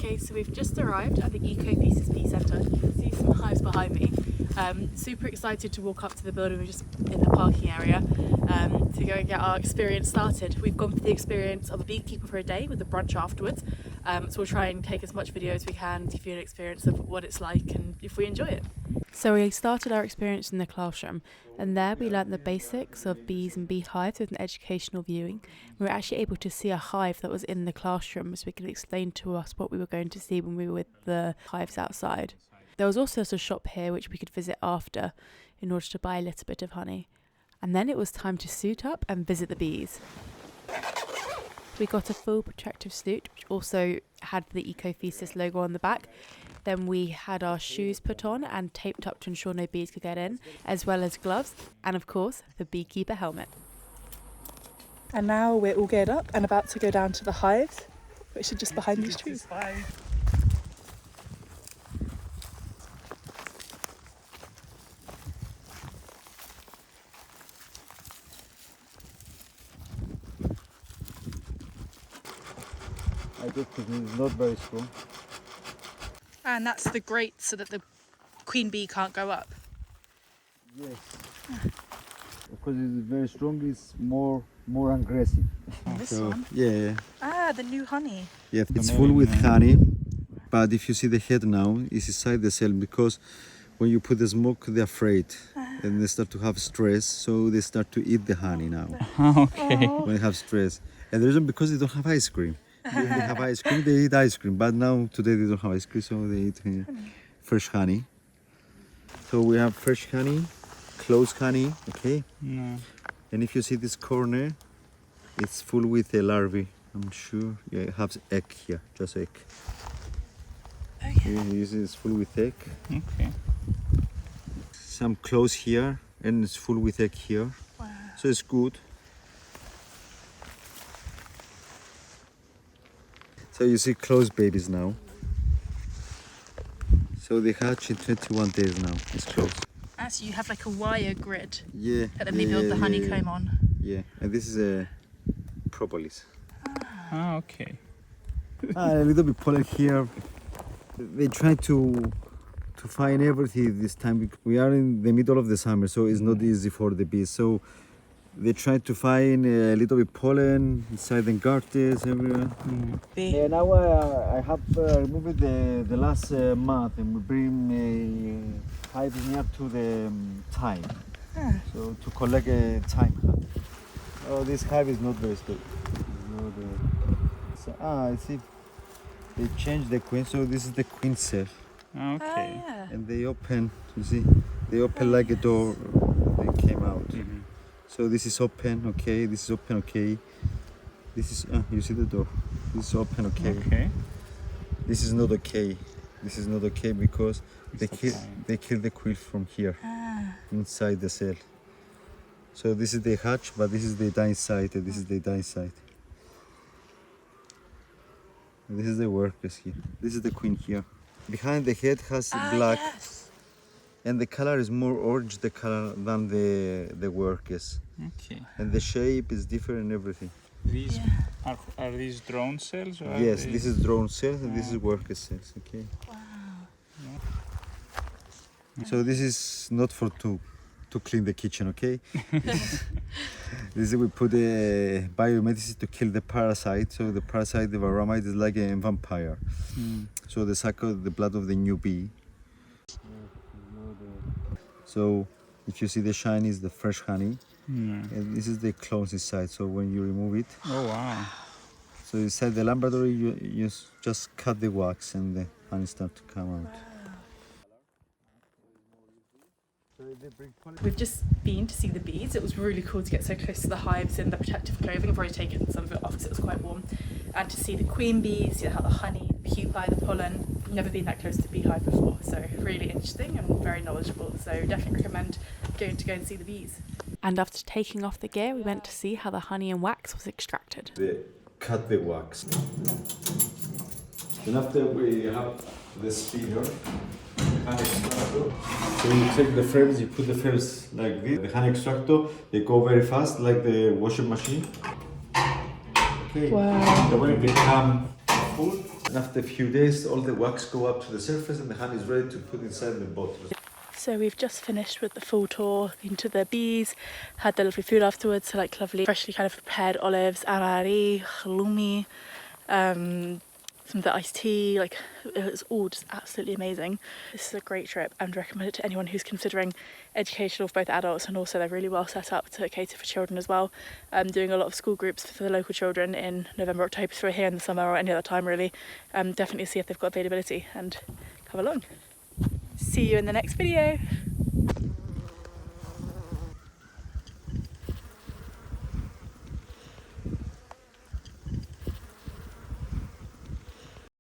Okay, so we've just arrived at the Ecophysis Bee Centre. You can see some hives behind me. Super excited to walk up to the building. We're just in the parking area to go and get our experience started. We've gone for the experience of a beekeeper for a day with a brunch afterwards. So we'll try and take as much video as we can to give you an experience of what it's like and if we enjoy it. So we started our experience in the classroom, and there we learnt the basics of bees and beehives with an educational viewing. We were actually able to see a hive that was in the classroom, so we could explain to us what we were going to see when we were with the hives outside. There was also a shop here which we could visit after in order to buy a little bit of honey. And then it was time to suit up and visit the bees. We got a full protective suit, which also had the Ecophysis logo on the back. Then we had our shoes put on and taped up to ensure no bees could get in, as well as gloves, and of course, the beekeeper helmet. And now we're all geared up and about to go down to the hives, which are just behind these trees. I just think it's not very strong. And that's the grate so that the queen bee can't go up. Yes. Because it's very strong, it's more aggressive. This one? Yeah. Ah, the new honey. Yeah, it's full with honey, but if you see the head now, it's inside the cell because when you put the smoke, they're afraid and they start to have stress, so they start to eat the honey now. Okay. When they have stress. And the reason because they don't have ice cream. When they have ice cream, they eat ice cream, but now today they don't have ice cream, so they eat fresh honey. So we have fresh honey, closed honey, okay? No. And if you see this corner, it's full with a larvae. I'm sure. Yeah, it has egg here, just egg. Oh yeah. This is full with egg. Okay. Some close here, and it's full with egg here. Wow. So it's good. So you see closed babies now. So they hatch in 21 days now. It's closed. Ah, so you have like a wire grid Yeah. that then they build the honeycomb on. Yeah, and this is a Propolis. Ah, okay. A little bit pollen here. They try to find everything this time. We are in the middle of the summer, so it's not easy for the bees. So they try to find a little bit pollen inside the garters everywhere. Bee. Now I have removed the last month and we bring hives near to the thyme. So to collect a thyme. Oh, this hive is not very stable. I see. They changed the queen, so this is the queen cell. Okay. Yeah. And they open, you see, they open like a door. They came out. Mm-hmm. So this is open, okay. This is open, okay. This is, you see the door. This is open, okay. Okay. This is not okay. This is not okay because they kill the queen from here, inside the cell. So this is the hatch, but this is the die side, and this is the die side. And this is the workers here. This is the queen here. Behind the head has black, Yes. and the color is more orange the color than the workers. Okay. And the shape is different and everything. These are these drone cells? Or Yes, are this is drone cells and this is worker cells. Okay. Wow. So this is not for to clean the kitchen, okay? This is we put a biomedicine to kill the parasite. So the parasite, the varroa, is like a vampire. So they suck out the blood of the new bee. So if you see the shine is the fresh honey, and this is the clones inside. So when you remove it, Oh wow. so inside the laboratory, you just cut the wax and the honey start to come out. We've just been to see the bees. It was really cool to get so close to the hives in the protective clothing. I've already taken some of it off because it was quite warm. And to see the queen bees, see how the honey, the pupae, the pollen. Never been that close to a beehive before, so really interesting and very knowledgeable. So definitely recommend going and see the bees. And after taking off the gear, we went to see how the honey and wax was extracted. They cut the wax. Then after we have the spinner, honey extractor. So you take the frames, you put the frames like this. The honey extractor, they go very fast like the washing machine. Okay. Wow. Then when it become full, And after a few days, all the wax go up to the surface and the honey is ready to put inside the bottle. So we've just finished with the full tour into the bees, had the lovely food afterwards, so like lovely freshly kind of prepared olives, anari, halloumi, some of the iced tea, like it was all just absolutely amazing. This is a great trip and recommend it to anyone who's considering education of both adults, and also they're really well set up to cater for children as well. Doing a lot of school groups for the local children in November, October, so we're here in the summer or any other time really. Definitely see if they've got availability and come along. See you in the next video.